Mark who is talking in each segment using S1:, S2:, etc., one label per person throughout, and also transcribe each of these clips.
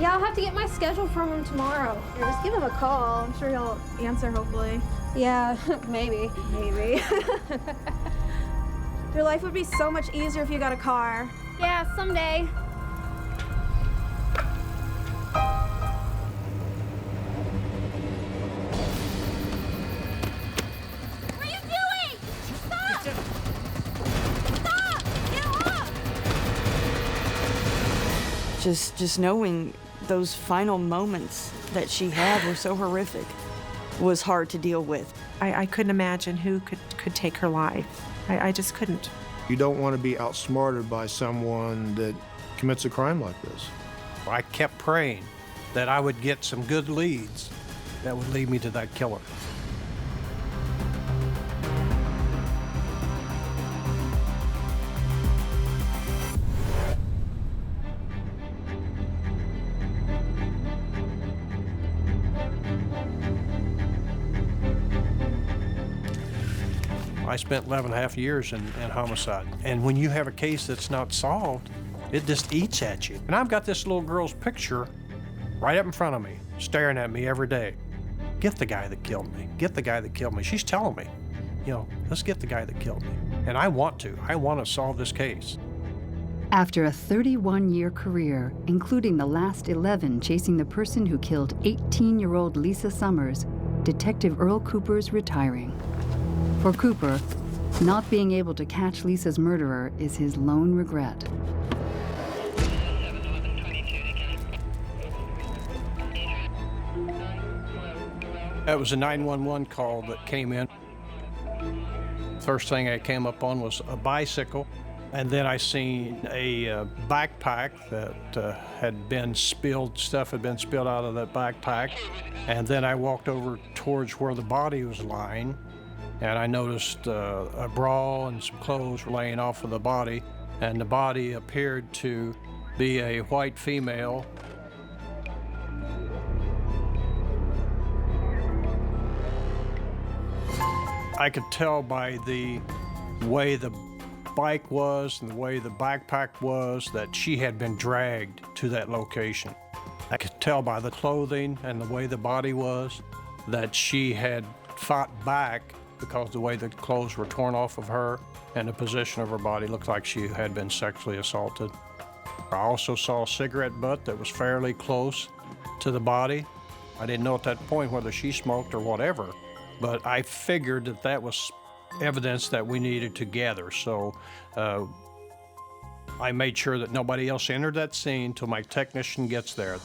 S1: Yeah, I'll have to get my schedule from him tomorrow.
S2: Here, just give him a call. I'm sure he'll answer, hopefully.
S1: Yeah, maybe.
S2: Maybe. Your life would be so much easier if you got a car.
S1: Yeah, someday. What are you doing? Stop! Stop! Get off!
S3: Just knowing those final moments that she had were so horrific was hard to deal with.
S4: I couldn't imagine who could take her life. I just couldn't.
S5: You don't want to be outsmarted by someone that commits a crime like this.
S6: I kept praying that I would get some good leads that would lead me to that killer. I spent 11 and a half years in homicide. And when you have a case that's not solved, it just eats at you. And I've got this little girl's picture right up in front of me, staring at me every day. Get the guy that killed me. Get the guy that killed me. She's telling me, you know, let's get the guy that killed me. And I want to. I want to solve this case.
S7: After a 31-year career, including the last 11 chasing the person who killed 18-year-old Lisa Summers, Detective Earl Cooper's retiring. For Cooper, not being able to catch Lisa's murderer is his lone regret.
S6: That was a 911 call that came in. First thing I came up on was a bicycle, and then I seen a backpack that had been spilled, stuff had been spilled out of that backpack. And then I walked over towards where the body was lying, and I noticed a bra and some clothes were laying off of the body, and the body appeared to be a white female. I could tell by the way the bike was and the way the backpack was that she had been dragged to that location. I could tell by the clothing and the way the body was that she had fought back, because the way the clothes were torn off of her and the position of her body looked like she had been sexually assaulted. I also saw a cigarette butt that was fairly close to the body. I didn't know at that point whether she smoked or whatever, but I figured that that was evidence that we needed to gather. So I made sure that nobody else entered that scene till my technician gets there.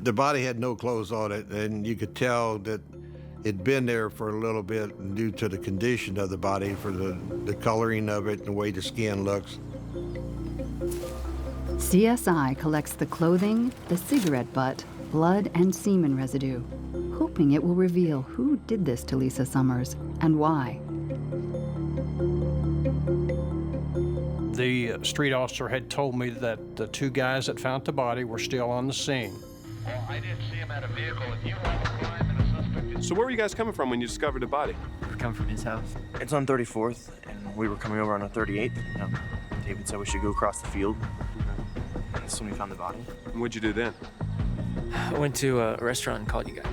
S5: The body had no clothes on it, and you could tell that it'd been there for a little bit due to the condition of the body, for the coloring of it and the way the skin looks.
S7: CSI collects the clothing, the cigarette butt, blood, and semen residue, hoping it will reveal who did this to Lisa Summers and why.
S6: The street officer had told me that the two guys that found the body were still on the scene.
S8: Well, I didn't see him at a vehicle. If you want a crime and a suspect...
S9: So where were you guys coming from when you discovered the body?
S10: We're coming from his house. It's on 34th, and we were coming over on a 38th. David said we should go across the field. And that's when we found the body.
S9: And what'd you do then?
S10: I went to a restaurant and called you guys.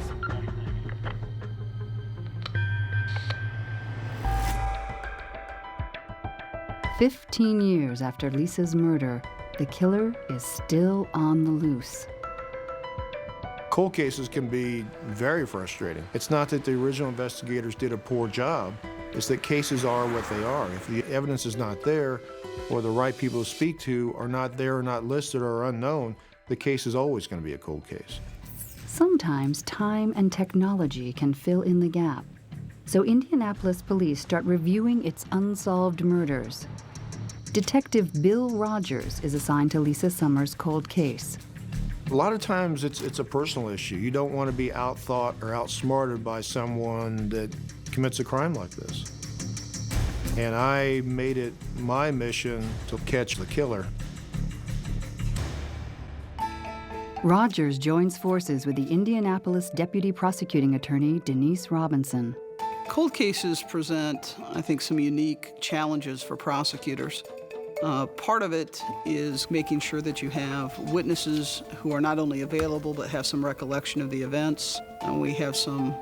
S7: "15 years after Lisa's murder, the killer is still on the loose.
S5: Cold cases can be very frustrating. It's not that the original investigators did a poor job, it's that cases are what they are. If the evidence is not there, or the right people to speak to are not there, or not listed, or unknown, the case is always going to be a cold case.
S7: Sometimes time and technology can fill in the gap. So Indianapolis police start reviewing its unsolved murders. Detective Bill Rogers is assigned to Lisa Summers' cold case.
S5: A lot of times it's a personal issue. You don't want to be outthought or outsmarted by someone that commits a crime like this. And I made it my mission to catch the killer.
S7: Rogers joins forces with the Indianapolis Deputy Prosecuting Attorney Denise Robinson.
S11: Cold cases present, I think, some unique challenges for prosecutors. Part of it is making sure that you have witnesses who are not only available but have some recollection of the events. And we have some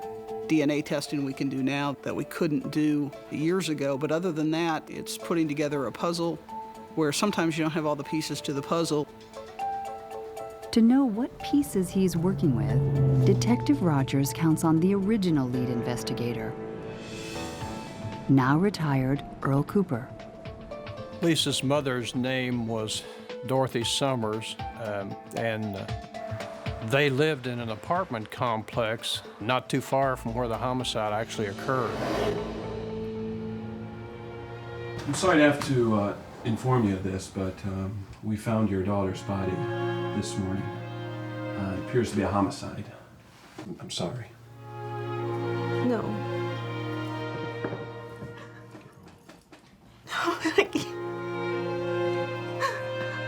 S11: DNA testing we can do now that we couldn't do years ago. But other than that, it's putting together a puzzle where sometimes you don't have all the pieces to the puzzle.
S7: To know what pieces he's working with, Detective Rogers counts on the original lead investigator, now retired Earl Cooper.
S6: Lisa's mother's name was Dorothy Summers, and they lived in an apartment complex not too far from where the homicide actually occurred.
S9: I'm sorry to have to inform you of this, but we found your daughter's body this morning. It appears to be a homicide. I'm sorry.
S2: No.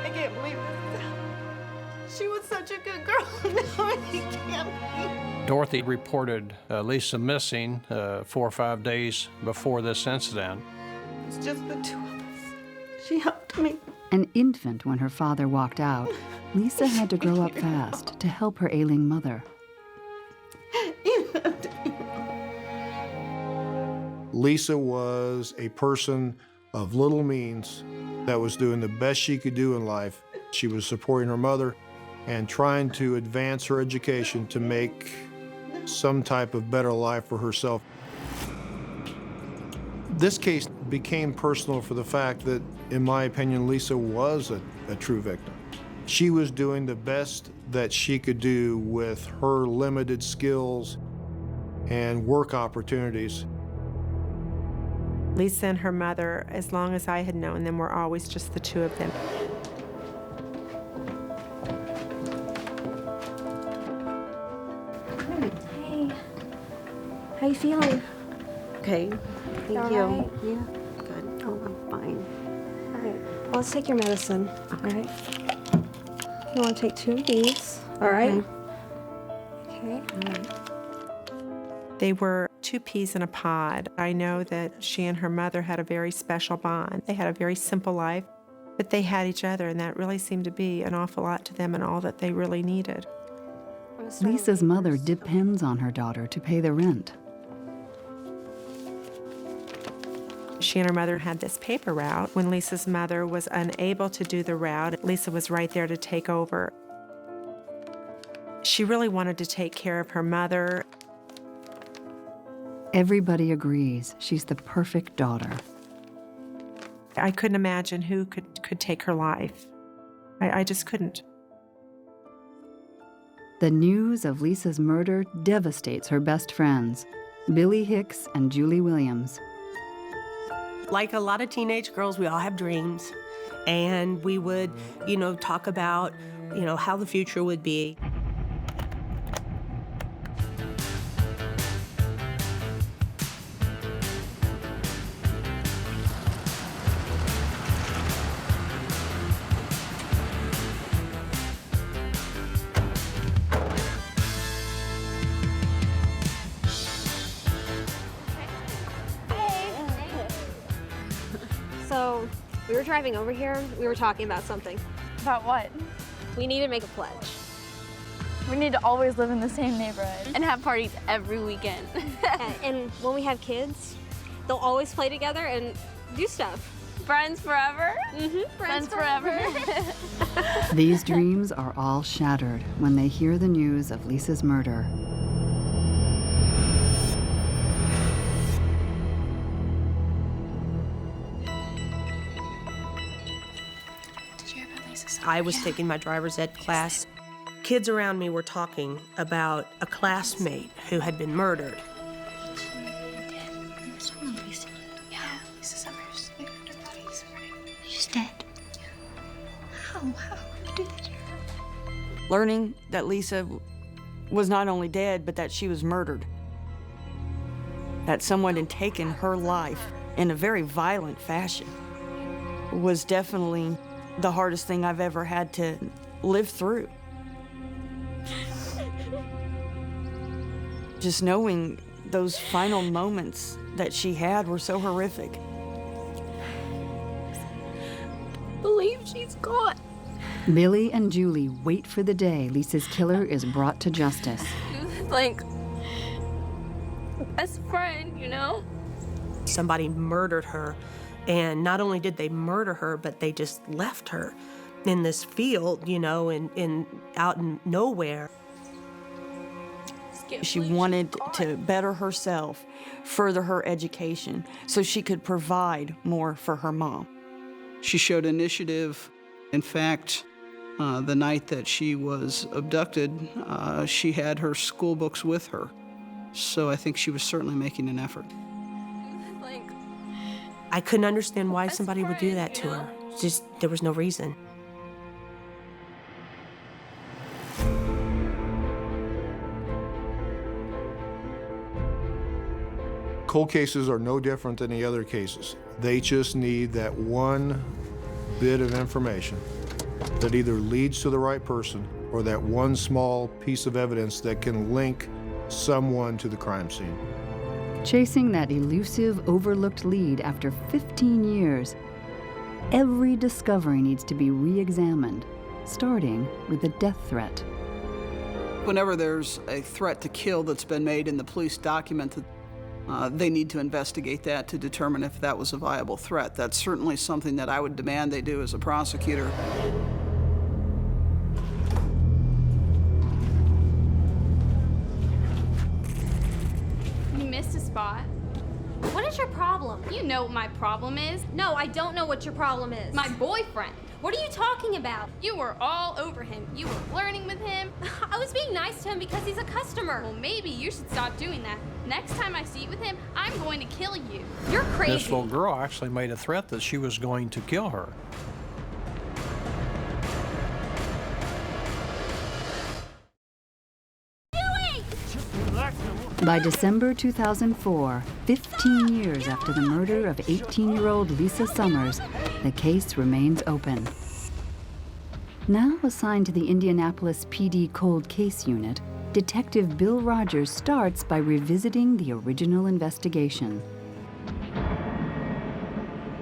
S2: I can't believe this. She was such a good girl. No, I can't.
S6: Dorothy reported Lisa missing 4 or 5 days before this incident.
S2: It's just the two of us. She helped me.
S7: An infant when her father walked out, Lisa had to grow up fast to help her ailing mother.
S5: Lisa was a person of little means that was doing the best she could do in life. She was supporting her mother and trying to advance her education to make some type of better life for herself. This case became personal for the fact that, in my opinion, Lisa was a true victim. She was doing the best that she could do with her limited skills and work opportunities.
S4: Lisa and her mother, as long as I had known them, were always just the two of them.
S1: Hey, how you feeling?
S12: Okay, thank
S1: All
S12: you.
S1: right?
S12: Yeah, good. Oh, I'm fine.
S1: All right, well, let's take your medicine, all right? You want to take 2 of these, all right? Okay. All right.
S4: They were 2 peas in a pod. I know that she and her mother had a very special bond. They had a very simple life, but they had each other, and that really seemed to be an awful lot to them and all that they really needed.
S7: Lisa's mother depends on her daughter to pay the rent.
S4: She and her mother had this paper route. When Lisa's mother was unable to do the route, Lisa was right there to take over. She really wanted to take care of her mother.
S7: Everybody agrees she's the perfect daughter.
S4: I couldn't imagine who could take her life. I just couldn't.
S7: The news of Lisa's murder devastates her best friends, Billy Hicks and Julie Williams.
S12: Like a lot of teenage girls, we all have dreams. And we would, talk about, how the future would be.
S1: So, we were driving over here, we were talking about something.
S2: About what?
S1: We need to make a pledge.
S2: We need to always live in the same neighborhood.
S1: And have parties every weekend. and when we have kids, they'll always play together and do stuff.
S2: Friends forever?
S1: Mm-hmm.
S2: Friends forever.
S7: These dreams are all shattered when they hear the news of Lisa's murder.
S12: I was taking my driver's ed class. Kids around me were talking about a classmate who had been murdered.
S13: Yeah, Lisa Summers. She's dead. How? How would you do that to her?
S3: Learning that Lisa was not only dead, but that she was murdered. That someone had taken her life in a very violent fashion was definitely the hardest thing I've ever had to live through. Just knowing those final moments that she had were so horrific.
S13: believe she's gone.
S7: Billy and Julie wait for the day Lisa's killer is brought to justice.
S13: Like, best friend, you know?
S12: Somebody murdered her, and not only did they murder her, but they just left her in this field, you know, out in nowhere.
S3: She wanted to better herself, further her education, so she could provide more for her mom.
S11: She showed initiative. In fact, the night that she was abducted, she had her school books with her. So I think she was certainly making an effort.
S12: I couldn't understand why somebody would do that to her. Just, there was no reason.
S5: Cold cases are no different than the other cases. They just need that one bit of information that either leads to the right person or that one small piece of evidence that can link someone to the crime scene.
S7: Chasing that elusive, overlooked lead after 15 years, every discovery needs to be re-examined, starting with a death threat.
S11: Whenever there's a threat to kill that's been made in the police document, they need to investigate that to determine if that was a viable threat. That's certainly something that I would demand they do as a prosecutor.
S13: You missed a spot. What is your problem? You know what my problem is. No, I don't know what your problem is. My boyfriend. What are you talking about? You were all over him. You were flirting with him. I was being nice to him because he's a customer. Well, maybe you should stop doing that. Next time I see you with him, I'm going to kill you. You're crazy.
S6: This little girl actually made a threat that she was going to kill her.
S7: By December 2004, 15 years after the murder of 18-year-old Lisa Summers, the case remains open. Now assigned to the Indianapolis PD Cold Case Unit, Detective Bill Rogers starts by revisiting the original investigation.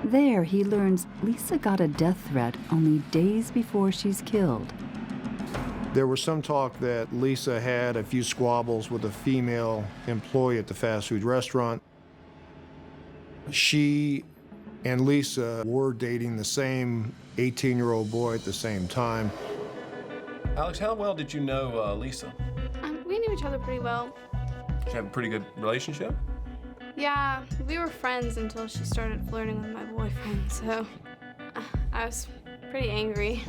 S7: There, he learns Lisa got a death threat only days before she's killed.
S5: There was some talk that Lisa had a few squabbles with a female employee at the fast food restaurant. She and Lisa were dating the same 18-year-old boy at the same time.
S9: Alex, how well did you know Lisa?
S13: We knew each other pretty well.
S9: Did you have a pretty good relationship?
S13: Yeah, we were friends until she started flirting with my boyfriend, so I was pretty angry.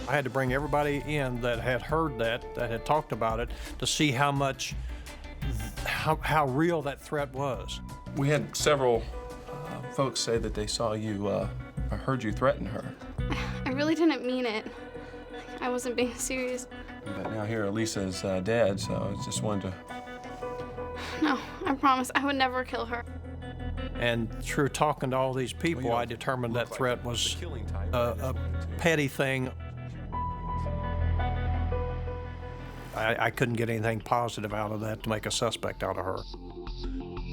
S6: I had to bring everybody in that had heard that had talked about it, to see how much, how real that threat was.
S9: We had several folks say that they saw you, or heard you threaten her.
S13: I really didn't mean it. I wasn't being serious.
S9: But now here, Lisa's dead, so I just wanted to...
S13: No, I promise I would never kill her.
S6: And through talking to all these people, I determined that threat was a petty thing. I couldn't get anything positive out of that to make a suspect out of her.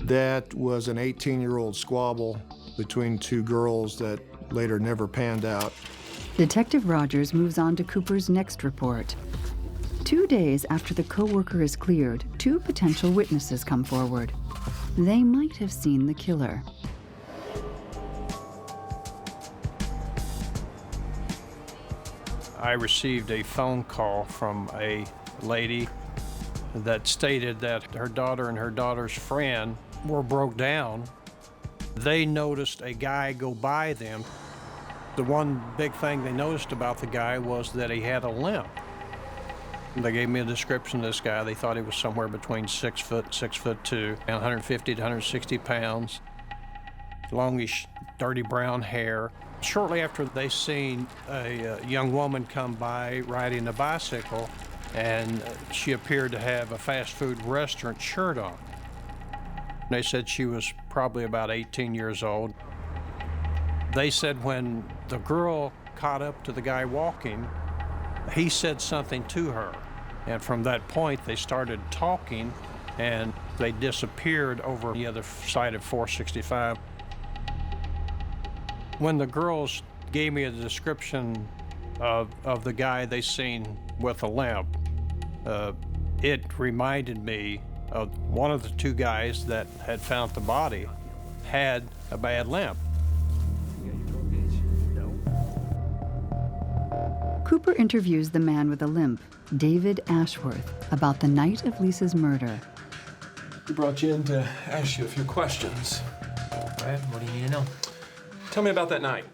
S5: That was an 18-year-old squabble between two girls that later never panned out.
S7: Detective Rogers moves on to Cooper's next report. 2 days after the co-worker is cleared, two potential witnesses come forward. They might have seen the killer.
S6: I received a phone call from a lady that stated that her daughter and her daughter's friend were broke down. They noticed a guy go by them. The one big thing they noticed about the guy was that he had a limp. They gave me a description of this guy. They thought he was somewhere between 6 foot, 6'2", and 150 to 160 pounds. Longish, dirty brown hair. Shortly after they seen a young woman come by riding a bicycle, and she appeared to have a fast food restaurant shirt on. They said she was probably about 18 years old. They said when the girl caught up to the guy walking, he said something to her. And from that point, they started talking, and they disappeared over the other side of 465. When the girls gave me a description of the guy they seen with a limp. It reminded me of one of the two guys that had found the body had a bad limp.
S7: Cooper interviews the man with a limp, David Ashworth, about the night of Lisa's murder.
S9: We brought you in to ask you a few questions.
S14: Right, what do you need to know?
S9: Tell me about that night.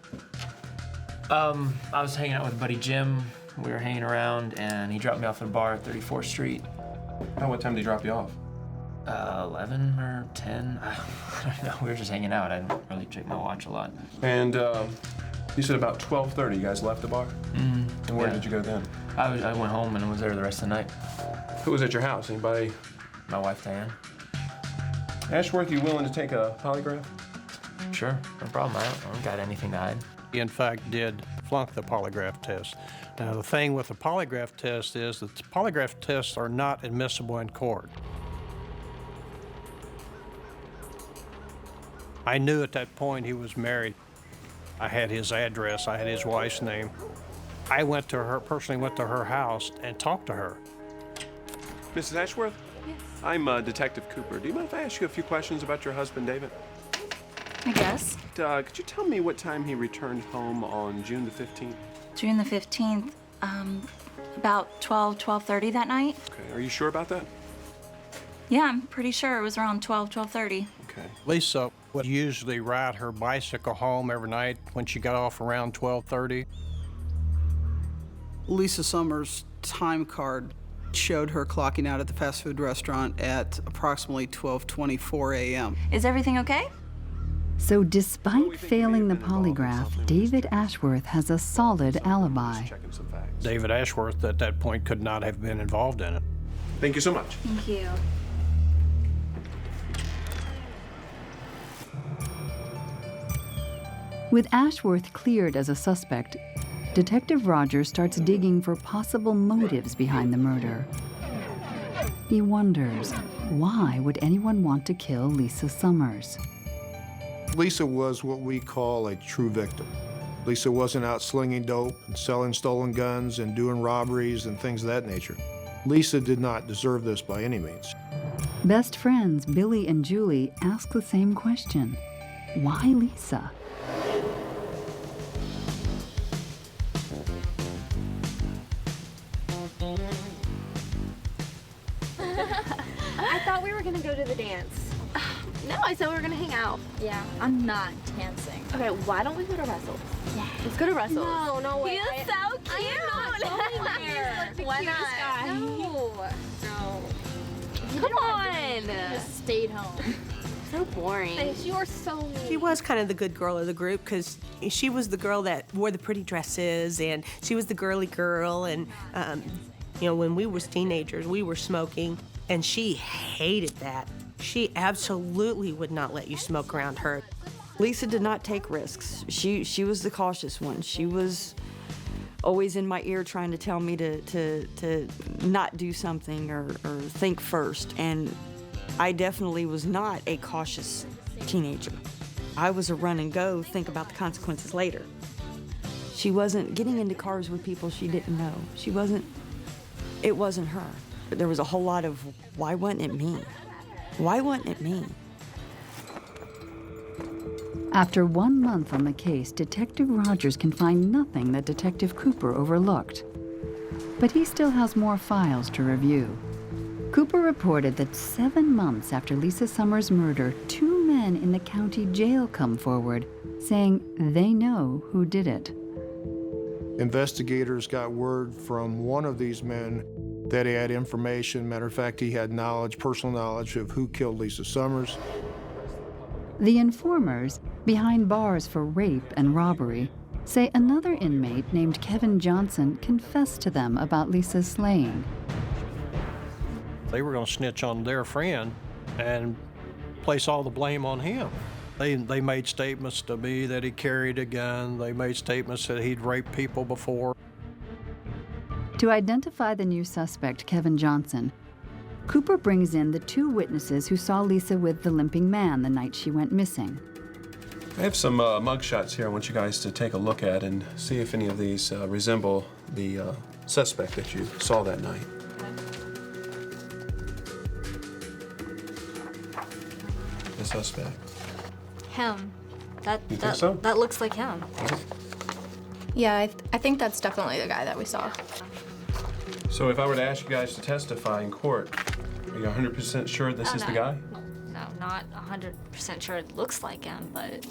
S14: I was hanging out with buddy Jim. We were hanging around, and he dropped me off at a bar at 34th Street.
S9: What time did he drop you off?
S14: 11 or 10. I don't know. We were just hanging out. I didn't really check my watch a lot.
S9: And you said about 12:30 you guys left the bar?
S14: Mm-hmm.
S9: And where did you go then?
S14: I went home and was there the rest of the night.
S9: Who was at your house? Anybody?
S14: My wife, Diane.
S9: Ashworth, you willing to take a polygraph?
S14: Sure, no problem. I don't got anything to hide.
S6: He, in fact, did flunk the polygraph test. Now, the thing with the polygraph test is that the polygraph tests are not admissible in court. I knew at that point he was married. I had his address, I had his wife's name. I personally went to her house and talked to her.
S9: Mrs. Ashworth?
S13: Yes.
S9: I'm Detective Cooper. Do you mind if I ask you a few questions about your husband, David?
S15: I guess.
S9: Could you tell me what time he returned home on June the 15th?
S15: June the 15th, about 12:30 that night.
S9: Okay, are you sure about that?
S15: Yeah, I'm pretty sure it was around 12:30.
S9: Okay.
S6: Lisa would usually ride her bicycle home every night when she got off around 12:30.
S11: Lisa Summers' time card showed her clocking out at the fast food restaurant at approximately 12:24 a.m.
S15: Is everything okay?
S7: So despite failing the polygraph, David Ashworth has a solid alibi.
S6: David Ashworth at that point could not have been involved in it.
S9: Thank you so much.
S15: Thank you.
S7: With Ashworth cleared as a suspect, Detective Rogers starts digging for possible motives behind the murder. He wonders, why would anyone want to kill Lisa Summers?
S5: Lisa was what we call a true victim. Lisa wasn't out slinging dope and selling stolen guns and doing robberies and things of that nature. Lisa did not deserve this by any means.
S7: Best friends Billy and Julie ask the same question. Why Lisa?
S13: I thought we were gonna go to the dance. No, I said we were gonna hang out.
S16: Yeah, I'm not dancing.
S13: Okay, why don't we go to Russell's?
S16: Yeah.
S13: Let's go to Russell's. No way.
S16: He's so cute.
S13: I am not going there.
S16: Why not?
S13: Guy. No.
S16: Come on. Just stayed home.
S13: So boring. Thanks, you are so mean.
S12: She was kind of the good girl of the group because she was the girl that wore the pretty dresses and she was the girly girl. And, when we was teenagers, we were smoking and she hated that. She absolutely would not let you smoke around her.
S3: Lisa did not take risks. She was the cautious one. She was always in my ear trying to tell me to not do something or think first. And I definitely was not a cautious teenager. I was a run and go, think about the consequences later. She wasn't getting into cars with people she didn't know. It wasn't her. But there was a whole lot of, why wasn't it me? Why wasn't it me?
S7: After 1 month on the case, Detective Rogers can find nothing that Detective Cooper overlooked. But he still has more files to review. Cooper reported that 7 months after Lisa Summers' murder, 2 men in the county jail come forward, saying they know who did it.
S5: Investigators got word from one of these men that he had information. Matter of fact, he had knowledge, personal knowledge of who killed Lisa Summers.
S7: The informers, behind bars for rape and robbery, say another inmate named Kevin Johnson confessed to them about Lisa's slaying.
S6: They were going to snitch on their friend and place all the blame on him. They made statements to me that he carried a gun. They made statements that he'd raped people before.
S7: To identify the new suspect, Kevin Johnson, Cooper brings in the 2 witnesses who saw Lisa with the limping man the night she went missing.
S9: I have some mug shots here I want you guys to take a look at and see if any of these resemble the suspect that you saw that night. The suspect.
S16: Him.
S9: You think so?
S16: That looks like him.
S17: Yeah, I think that's definitely the guy that we saw.
S9: So if I were to ask you guys to testify in court, are you 100% sure this is the guy?
S16: No, not 100% sure it looks like him, but...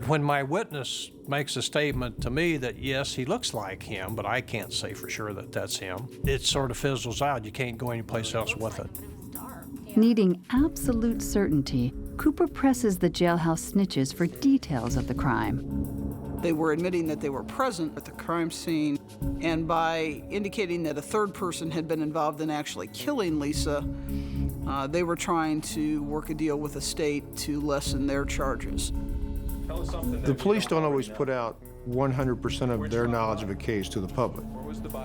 S6: When my witness makes a statement to me that, yes, he looks like him, but I can't say for sure that that's him, it sort of fizzles out. You can't go anyplace else with it.
S7: Needing absolute certainty, Cooper presses the jailhouse snitches for details of the crime.
S11: They were admitting that they were present at the crime scene, and by indicating that a third person had been involved in actually killing Lisa, they were trying to work a deal with the state to lessen their charges.
S5: The police don't always put out 100% of their knowledge of a case to the public.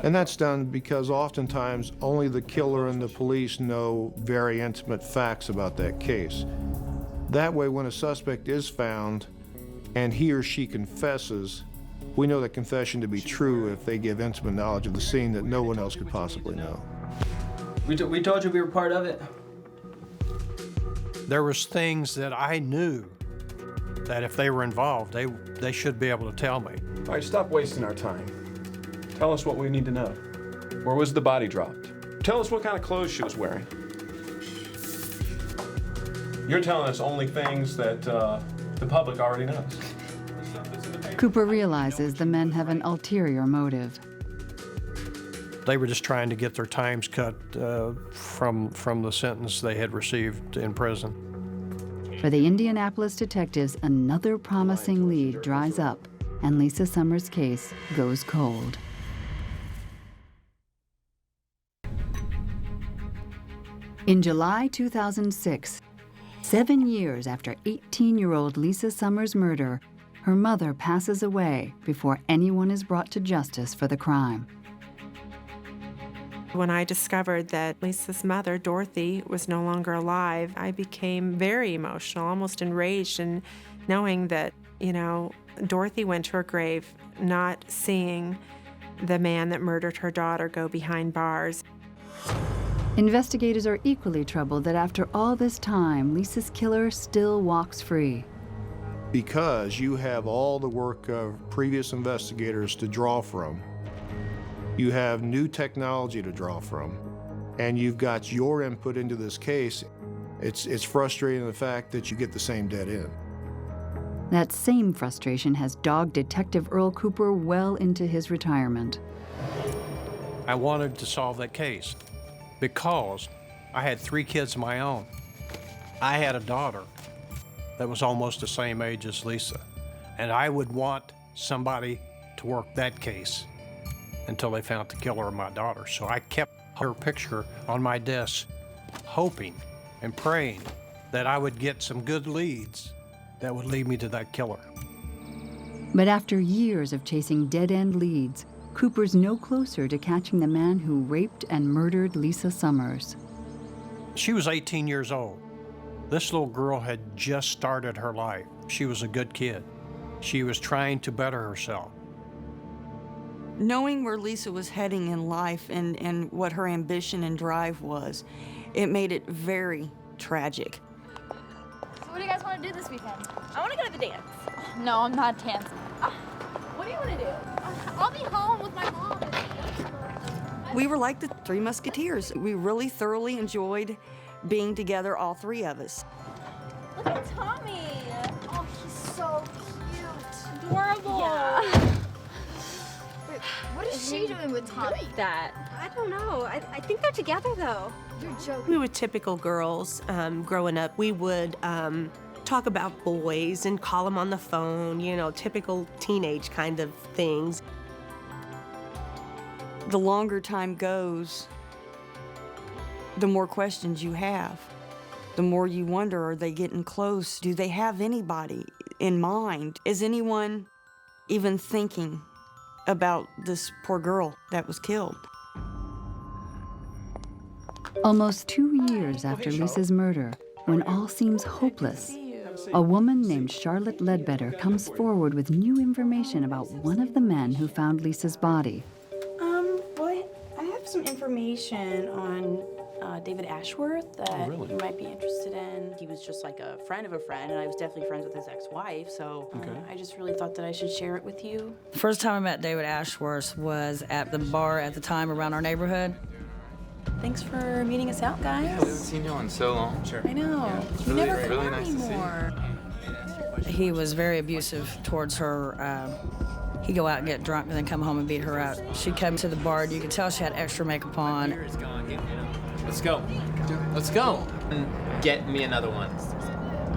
S5: And that's done because oftentimes only the killer and the police know very intimate facts about that case. That way, when a suspect is found and he or she confesses, we know that confession to be true if they give intimate knowledge of the scene that no one else could possibly know.
S14: We told you we were part of it.
S6: There was things that I knew that if they were involved, they should be able to tell me.
S9: All right, stop wasting our time. Tell us what we need to know. Where was the body dropped? Tell us what kind of clothes she was wearing. You're telling us only things that the public already knows.
S7: Cooper realizes the men have an ulterior motive.
S6: They were just trying to get their times cut from the sentence they had received in prison.
S7: For the Indianapolis detectives, another promising lead dries up, and Lisa Summers' case goes cold. In July 2006, 7 years after 18-year-old Lisa Summers' murder, her mother passes away before anyone is brought to justice for the crime.
S4: When I discovered that Lisa's mother, Dorothy, was no longer alive, I became very emotional, almost enraged, and knowing that, Dorothy went to her grave not seeing the man that murdered her daughter go behind bars.
S7: Investigators are equally troubled that after all this time, Lisa's killer still walks free.
S5: Because you have all the work of previous investigators to draw from, you have new technology to draw from, and you've got your input into this case, it's frustrating the fact that you get the same dead end.
S7: That same frustration has dogged Detective Earl Cooper well into his retirement.
S6: I wanted to solve that case because I had 3 kids of my own. I had a daughter that was almost the same age as Lisa, and I would want somebody to work that case until they found the killer of my daughter. So I kept her picture on my desk, hoping and praying that I would get some good leads that would lead me to that killer.
S7: But after years of chasing dead-end leads, Cooper's no closer to catching the man who raped and murdered Lisa Summers.
S6: She was 18 years old. This little girl had just started her life. She was a good kid. She was trying to better herself.
S3: Knowing where Lisa was heading in life and what her ambition and drive was, it made it very tragic.
S16: So what do you guys want to do this weekend?
S17: I want to go to the dance.
S16: No, I'm not dancing. What do you want to do? I'll be home with my mom.
S3: We were like the 3 Musketeers. We really thoroughly enjoyed being together, all 3 of us.
S17: Look at Tommy.
S16: Oh, he's so cute.
S17: Adorable.
S16: Yeah. Wait, what is she doing with Tommy?
S17: That.
S1: I don't know. I think they're together, though.
S16: You're joking.
S12: We were typical girls growing up. We would talk about boys and call them on the phone, typical teenage kind of things.
S3: The longer time goes, the more questions you have. The more you wonder, are they getting close? Do they have anybody in mind? Is anyone even thinking about this poor girl that was killed?
S7: Almost 2 years after Lisa's murder, when all seems hopeless, a woman named Charlotte Ledbetter comes forward with new information about one of the men who found Lisa's body.
S18: Well, I have some information on David Ashworth that
S9: really?
S18: you might be interested in. He was just like a friend of a friend, and I was definitely friends with his ex-wife, so I just really thought that I should share it with you.
S19: The first time I met David Ashworth was at the bar at the time around our neighborhood.
S18: Thanks for meeting us out, guys.
S20: Yeah, we haven't seen you in so long. Sure.
S18: I know.
S20: Yeah, it's
S18: You
S20: really,
S18: never
S20: really
S18: come
S20: nice to see you.
S18: anymore.
S19: He was very abusive towards her. He'd go out and get drunk and then come home and beat her up. She'd come to the bar, and you could tell she had extra makeup on.
S20: Let's go. Let's go. And get me another one.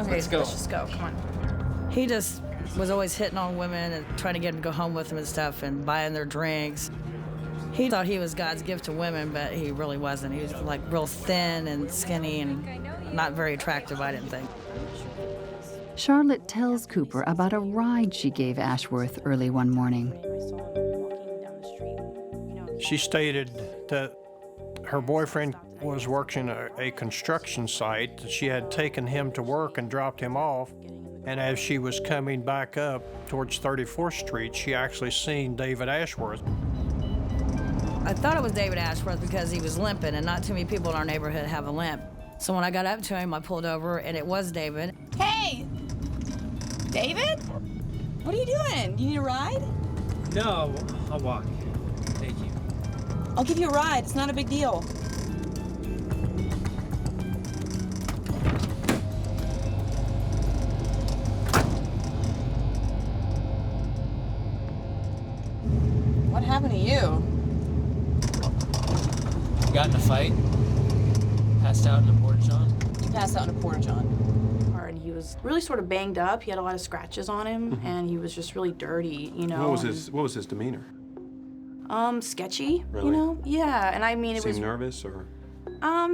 S18: Okay,
S20: Let's go.
S18: let's just go. Come on.
S19: He just was always hitting on women and trying to get them to go home with him and stuff and buying their drinks. He thought he was God's gift to women, but he really wasn't. He was like real thin and skinny and not very attractive, I didn't think.
S7: Charlotte tells Cooper about a ride she gave Ashworth early one morning.
S6: She stated that her boyfriend was working a construction site, that she had taken him to work and dropped him off, and as she was coming back up towards 34th Street, she actually seen David Ashworth.
S19: I thought it was David Ashworth because he was limping, and not too many people in our neighborhood have a limp. So when I got up to him, I pulled over, and it was David.
S18: Hey! David? What are you doing? You need a ride?
S20: No, I'll walk. Thank you.
S18: I'll give you a ride. It's not a big deal. What happened to you?
S20: Got in a fight. Passed out in a porta-john.
S18: He passed out in a porta-john. And he was really sort of banged up. He had a lot of scratches on him, and he was just really dirty, you know.
S9: What was his demeanor?
S18: Sketchy,
S9: Really?
S18: you know? Yeah, and I mean, it
S9: Seemed
S18: was...
S9: nervous or?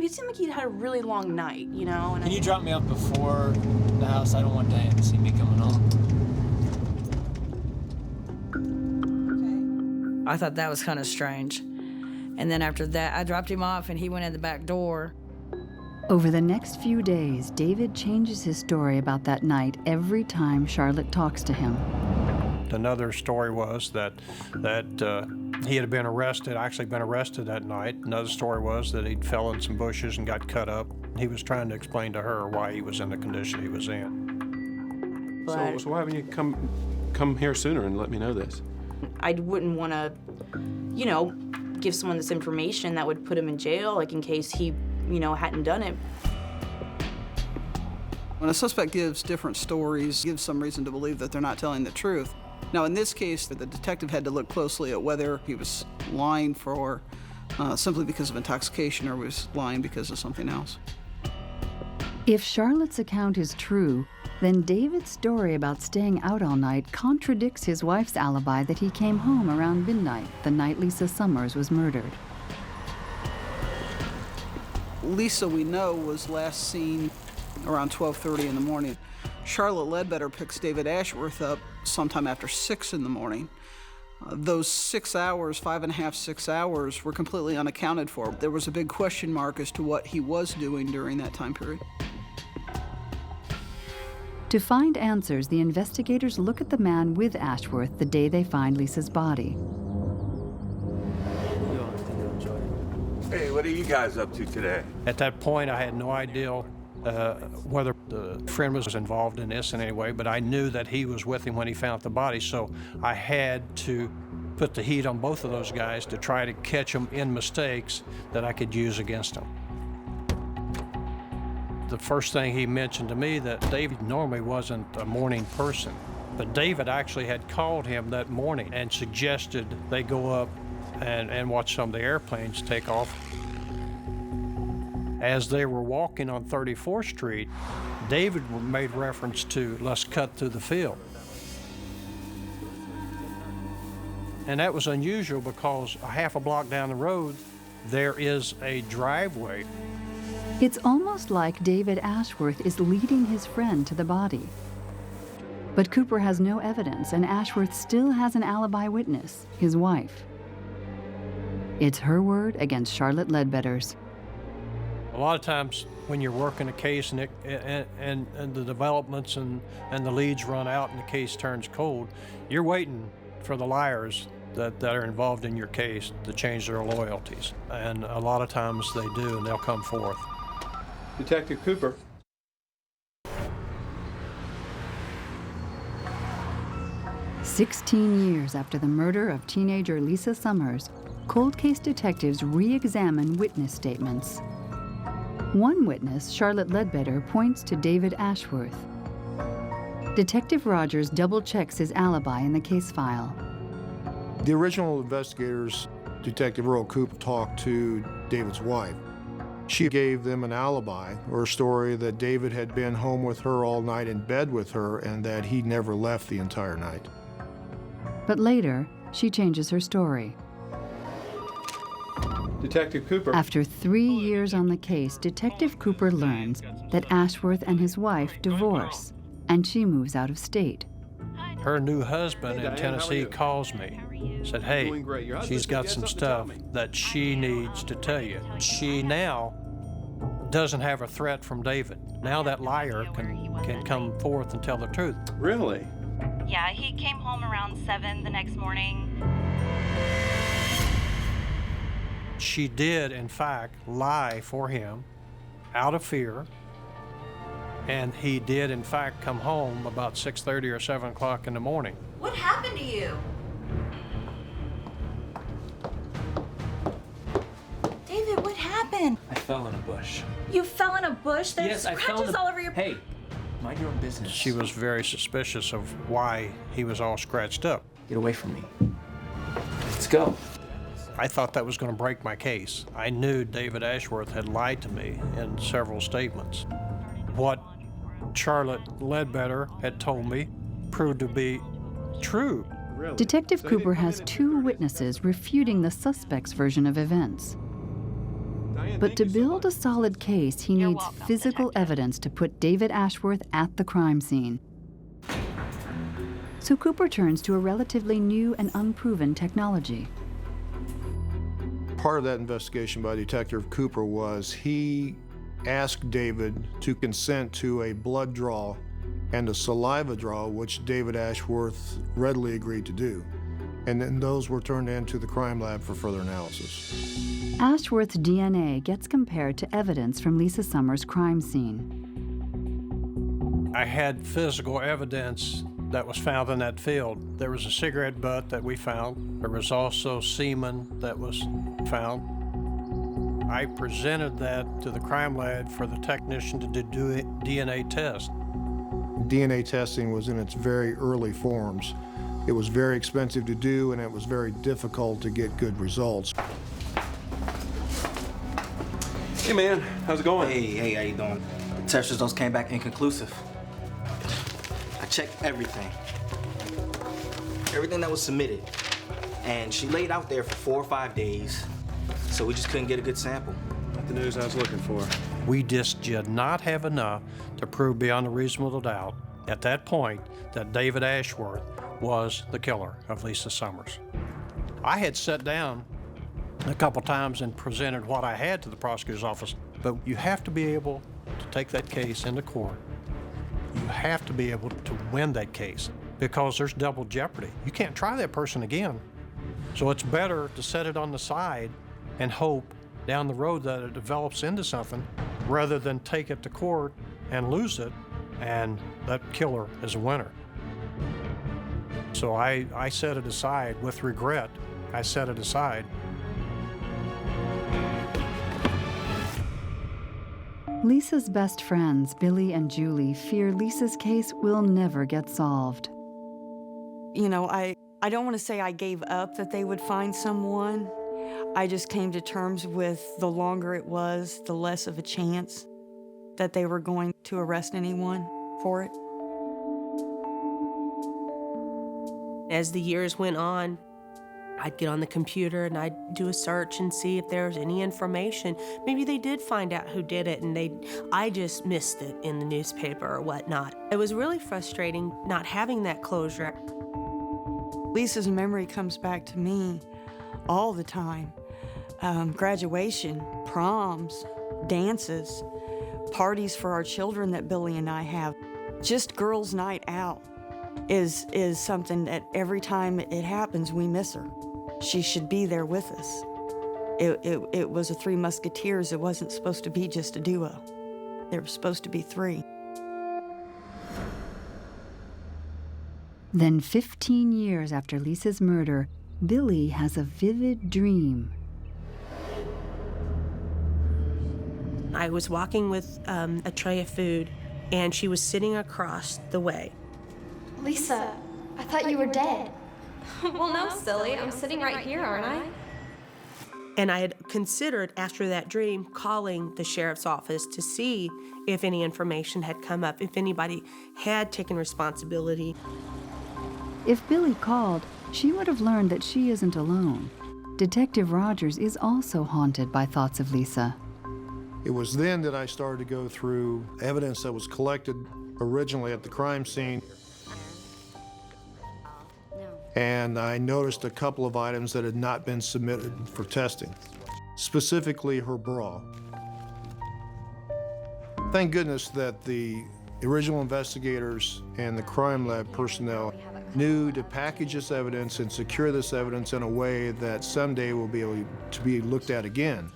S18: He seemed like he'd had a really long night, you know? And
S20: Can you drop me off before the house? I don't want Diane to see me coming home.
S19: I thought that was kind of strange. And then after that, I dropped him off, and he went in the back door.
S7: Over the next few days, David changes his story about that night every time Charlotte talks to him.
S6: Another story was that he had been arrested, actually been arrested that night. Another story was that he fell in some bushes and got cut up. He was trying to explain to her why he was in the condition he was in.
S9: So why haven't you come here sooner and let me know this?
S18: I wouldn't want to, you know, give someone this information that would put him in jail, like in case he, you know, hadn't done it.
S11: When a suspect gives different stories, gives some reason to believe that they're not telling the truth. Now, in this case, the detective had to look closely at whether he was lying for simply because of intoxication or was lying because of something else.
S7: If Charlotte's account is true, then David's story about staying out all night contradicts his wife's alibi that he came home around midnight, the night Lisa Summers was murdered.
S11: Lisa, we know, was last seen around 12:30 in the morning. Charlotte Ledbetter picks David Ashworth up sometime after 6 in the morning. Those 6 hours, 5.5, 6 hours, were completely unaccounted for. There was a big question mark as to what he was doing during that time period.
S7: To find answers, the investigators look at the man with Ashworth the day they find Lisa's body.
S21: Hey, what are you guys up to today?
S6: At that point, I had no idea whether the friend was involved in this in any way, but I knew that he was with him when he found the body, so I had to put the heat on both of those guys to try to catch them in mistakes that I could use against them. The first thing he mentioned to me that David normally wasn't a morning person, but David actually had called him that morning and suggested they go up and watch some of the airplanes take off. As they were walking on 34th Street, David made reference to, let's cut through the field. And that was unusual because a half a block down the road, there is a driveway.
S7: It's almost like David Ashworth is leading his friend to the body. But Cooper has no evidence, and Ashworth still has an alibi witness, his wife. It's her word against Charlotte Ledbetter's.
S6: A lot of times when you're working a case and the developments and the leads run out and the case turns cold, you're waiting for the liars that are involved in your case to change their loyalties. And a lot of times they do, and they'll come forth.
S9: Detective Cooper.
S7: 16 years after the murder of teenager Lisa Summers, cold case detectives re-examine witness statements. One witness, Charlotte Ledbetter, points to David Ashworth. Detective Rogers double-checks his alibi in the case file.
S5: The original investigators, Detective Earl Cooper, talked to David's wife. She gave them an alibi, or a story that David had been home with her all night in bed with her and that he never left the entire night.
S7: But later, she changes her story.
S9: Detective Cooper.
S7: After 3 years on the case, Detective Cooper learns that Ashworth and his wife divorce, and she moves out of state.
S6: Her new husband in Tennessee calls me, said, hey, she's got some stuff that she needs to tell you. She now doesn't have a threat from David. Now that liar can come forth and tell the truth.
S9: Really?
S15: Yeah, he came home around 7 the next morning.
S6: She did, in fact, lie for him out of fear. And he did, in fact, come home about 6:30 or 7 o'clock in the morning.
S15: What happened to you? David, what happened?
S14: I fell in a bush.
S15: You fell in a bush? There's
S14: Yes, I fell
S15: scratches
S14: in the...
S15: all over your...
S14: Hey, mind your own business.
S6: She was very suspicious of why he was all scratched up.
S14: Get away from me. Let's go.
S6: I thought that was going to break my case. I knew David Ashworth had lied to me in several statements. What Charlotte Ledbetter had told me proved to be true.
S7: Detective Cooper has 2 witnesses refuting the suspect's version of events. But to build a solid case, he needs physical evidence to put David Ashworth at the crime scene. So Cooper turns to a relatively new and unproven technology.
S5: Part of that investigation by Detective Cooper was he asked David to consent to a blood draw and a saliva draw, which David Ashworth readily agreed to do. And then those were turned into the crime lab for further analysis.
S7: Ashworth's DNA gets compared to evidence from Lisa Summers' crime scene.
S6: I had physical evidence that was found in that field. There was a cigarette butt that we found. There was also semen that was found. I presented that to the crime lab for the technician to do a DNA test.
S5: DNA testing was in its very early forms. It was very expensive to do, and it was very difficult to get good results.
S9: Hey man, how's it going?
S8: Hey, how you doing? The test results came back inconclusive. I checked everything. Everything that was submitted. And she laid out there for 4 or 5 days, so we just couldn't get a good sample.
S9: Not the news I was looking for.
S6: We just did not have enough to prove beyond a reasonable doubt at that point that David Ashworth was the killer of Lisa Summers. I had sat down a couple times and presented what I had to the prosecutor's office, but you have to be able to take that case into court. You have to be able to win that case because there's double jeopardy. You can't try that person again. So it's better to set it on the side and hope down the road that it develops into something rather than take it to court and lose it and that killer is a winner. So I set it aside with regret. I set it aside.
S7: Lisa's best friends, Billy and Julie, fear Lisa's case will never get solved.
S3: You know, I don't want to say I gave up that they would find someone. I just came to terms with the longer it was, the less of a chance that they were going to arrest anyone for it.
S12: As the years went on, I'd get on the computer and I'd do a search and see if there was any information. Maybe they did find out who did it and I just missed it in the newspaper or whatnot. It was really frustrating not having that closure.
S3: Lisa's memory comes back to me all the time. Graduation, proms, dances. parties for our children that Billy and I have. Just girls' night out is something that every time it happens, we miss her. She should be there with us. It was a Three Musketeers. It wasn't supposed to be just a duo. There were supposed to be three.
S7: Then 15 years after Lisa's murder, Billy has a vivid dream.
S12: I was walking with a tray of food, and she was sitting across the way.
S13: Lisa, I thought you were dead. Well, no, silly. I'm sitting right here, aren't I?
S12: And I had considered, after that dream, calling the sheriff's office to see if any information had come up, if anybody had taken responsibility.
S7: If Billy called, she would have learned that she isn't alone. Detective Rogers is also haunted by thoughts of Lisa.
S5: It was then that I started to go through evidence that was collected originally at the crime scene. And I noticed a couple of items that had not been submitted for testing, specifically her bra. Thank goodness that the original investigators and the crime lab personnel knew to package this evidence and secure this evidence in a way that someday will be able to be looked at again.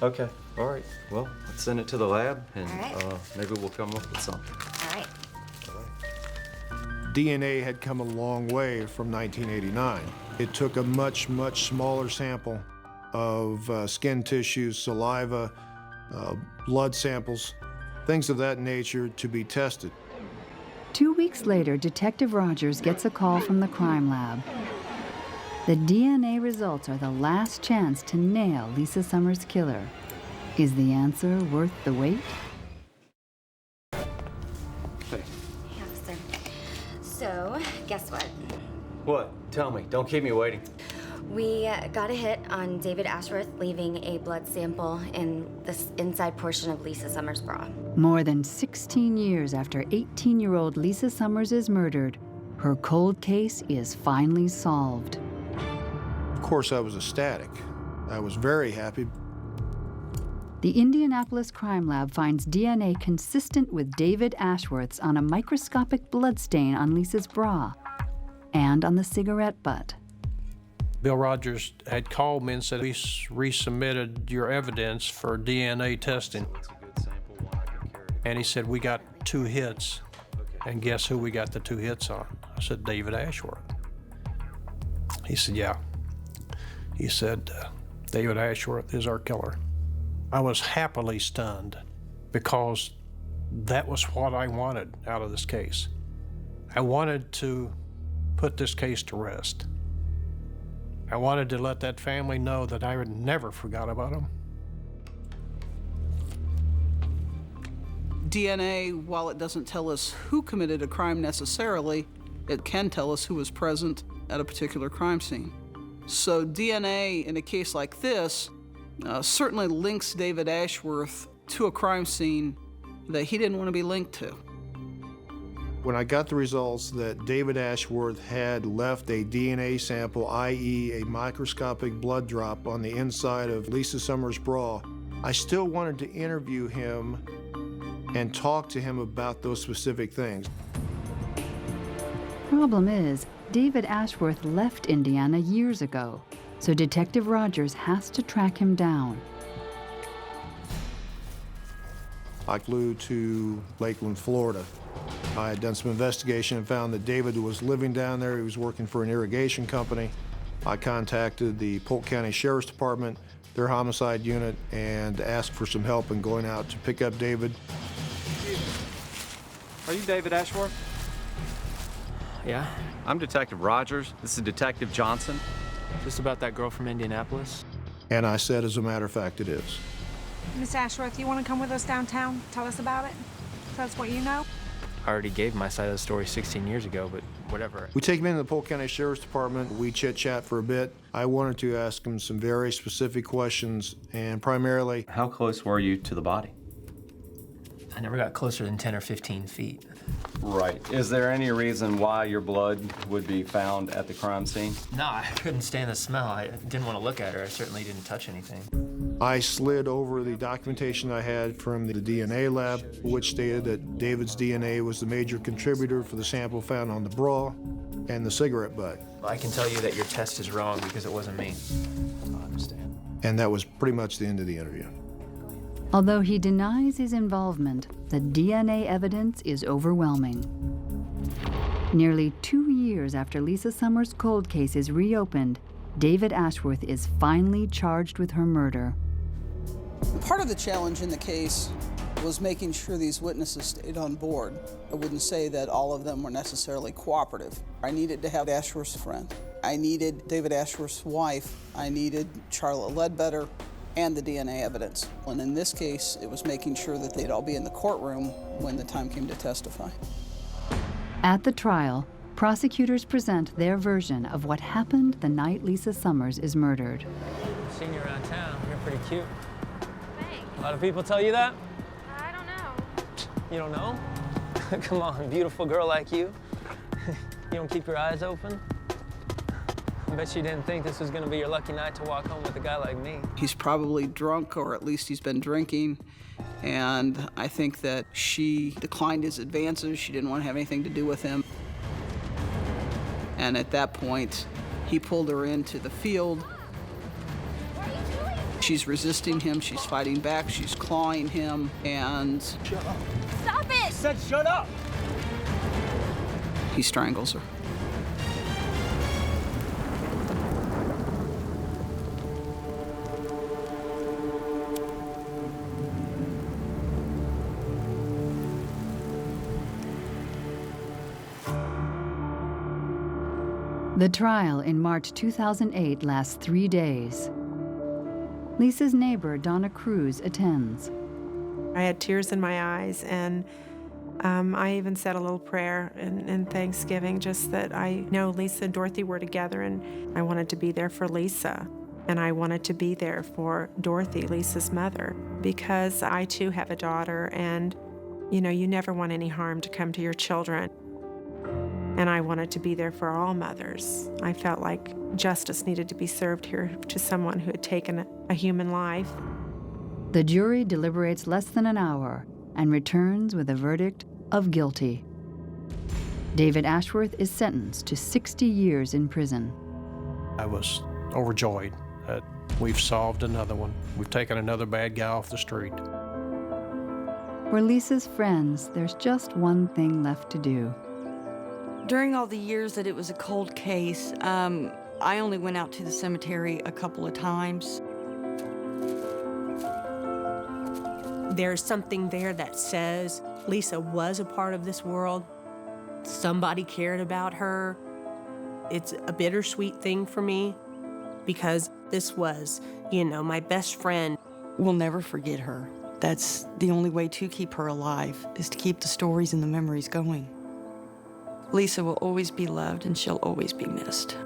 S10: Okay, all right. Well, let's send it to the lab, and
S22: All right.
S10: maybe we'll come up with something.
S22: All right.
S5: DNA had come a long way from 1989. It took a much, much smaller sample of skin tissues, saliva, blood samples, things of that nature to be tested.
S7: 2 weeks later, Detective Rogers gets a call from the crime lab. The DNA results are the last chance to nail Lisa Summers' killer. Is the answer worth the wait?
S10: Hey.
S22: Yeah, sir. So, guess what?
S10: What? Tell me. Don't keep me waiting.
S22: We got a hit on David Ashworth leaving a blood sample in the inside portion of Lisa Summers' bra.
S7: More than 16 years after 18-year-old Lisa Summers is murdered, her cold case is finally solved.
S5: Of course, I was ecstatic. I was very happy.
S7: The Indianapolis crime lab finds DNA consistent with David Ashworth's on a microscopic bloodstain on Lisa's bra and on the cigarette butt.
S6: Bill Rogers had called me and said, we resubmitted your evidence for DNA testing. And he said, we got 2 hits. And guess who we got the 2 hits on? I said, David Ashworth. He said, yeah. He said, David Ashworth is our killer. I was happily stunned because that was what I wanted out of this case. I wanted to put this case to rest. I wanted to let that family know that I would never forgot about them.
S11: DNA, while it doesn't tell us who committed a crime necessarily, it can tell us who was present at a particular crime scene. So DNA in a case like this certainly links David Ashworth to a crime scene that he didn't want to be linked to.
S5: When I got the results that David Ashworth had left a DNA sample, i.e. a microscopic blood drop on the inside of Lisa Summers' bra, I still wanted to interview him and talk to him about those specific things.
S7: Problem is, David Ashworth left Indiana years ago, so Detective Rogers has to track him down.
S5: I flew to Lakeland, Florida. I had done some investigation and found that David was living down there. He was working for an irrigation company. I contacted the Polk County Sheriff's Department, their homicide unit, and asked for some help in going out to pick up David.
S10: Are you David Ashworth?
S20: Yeah?
S10: I'm Detective Rogers. This is Detective Johnson.
S20: Just about that girl from Indianapolis?
S5: And I said, as a matter of fact, it is.
S23: Miss Ashworth, you want to come with us downtown? Tell us about it? Tell us what you know?
S20: I already gave my side of the story 16 years ago, but whatever.
S5: We take him into the Polk County Sheriff's Department. We chit-chat for a bit. I wanted to ask him some very specific questions, and primarily...
S10: How close were you to the body?
S20: I never got closer than 10 or 15 feet.
S10: Right. Is there any reason why your blood would be found at the crime scene?
S20: No, I couldn't stand the smell. I didn't want to look at her. I certainly didn't touch anything.
S5: I slid over the documentation I had from the DNA lab, which stated that David's DNA was the major contributor for the sample found on the bra and the cigarette butt.
S20: I can tell you that your test is wrong because it wasn't me. I understand.
S5: And that was pretty much the end of the interview.
S7: Although he denies his involvement, the DNA evidence is overwhelming. Nearly 2 years after Lisa Summers' cold case is reopened, David Ashworth is finally charged with her murder.
S11: Part of the challenge in the case was making sure these witnesses stayed on board. I wouldn't say that all of them were necessarily cooperative. I needed to have Ashworth's friend. I needed David Ashworth's wife. I needed Charlotte Ledbetter and the DNA evidence. And in this case, it was making sure that they'd all be in the courtroom when the time came to testify.
S7: At the trial, prosecutors present their version of what happened the night Lisa Summers is murdered.
S2: Seen you around town. You're pretty cute.
S13: Thanks.
S2: A lot of people tell you that?
S13: I don't know.
S2: You don't know? Come on, beautiful girl like you. You don't keep your eyes open? I bet you didn't think this was gonna be your lucky night to walk home with a guy like me.
S11: He's probably drunk, or at least he's been drinking. And I think that she declined his advances. She didn't want to have anything to do with him. And at that point, he pulled her into the field. She's resisting him, she's fighting back, she's clawing him, and...
S2: Shut up.
S13: Stop it!
S2: I said shut up!
S11: He strangles her.
S7: The trial in March 2008 lasts 3 days. Lisa's neighbor, Donna Cruz, attends.
S4: I had tears in my eyes, and I even said a little prayer in Thanksgiving, just that I know Lisa and Dorothy were together, and I wanted to be there for Lisa. And I wanted to be there for Dorothy, Lisa's mother, because I too have a daughter, and you know, you never want any harm to come to your children. And I wanted to be there for all mothers. I felt like justice needed to be served here to someone who had taken a human life.
S7: The jury deliberates less than an hour and returns with a verdict of guilty. David Ashworth is sentenced to 60 years in prison.
S6: I was overjoyed that we've solved another one. We've taken another bad guy off the street.
S7: For Lisa's friends, there's just one thing left to do.
S3: During all the years that it was a cold case, I only went out to the cemetery a couple of times.
S12: There's something there that says Lisa was a part of this world. Somebody cared about her. It's a bittersweet thing for me because this was, you know, my best friend.
S3: We'll never forget her. That's the only way to keep her alive, is to keep the stories and the memories going. Lisa will always be loved, and she'll always be missed.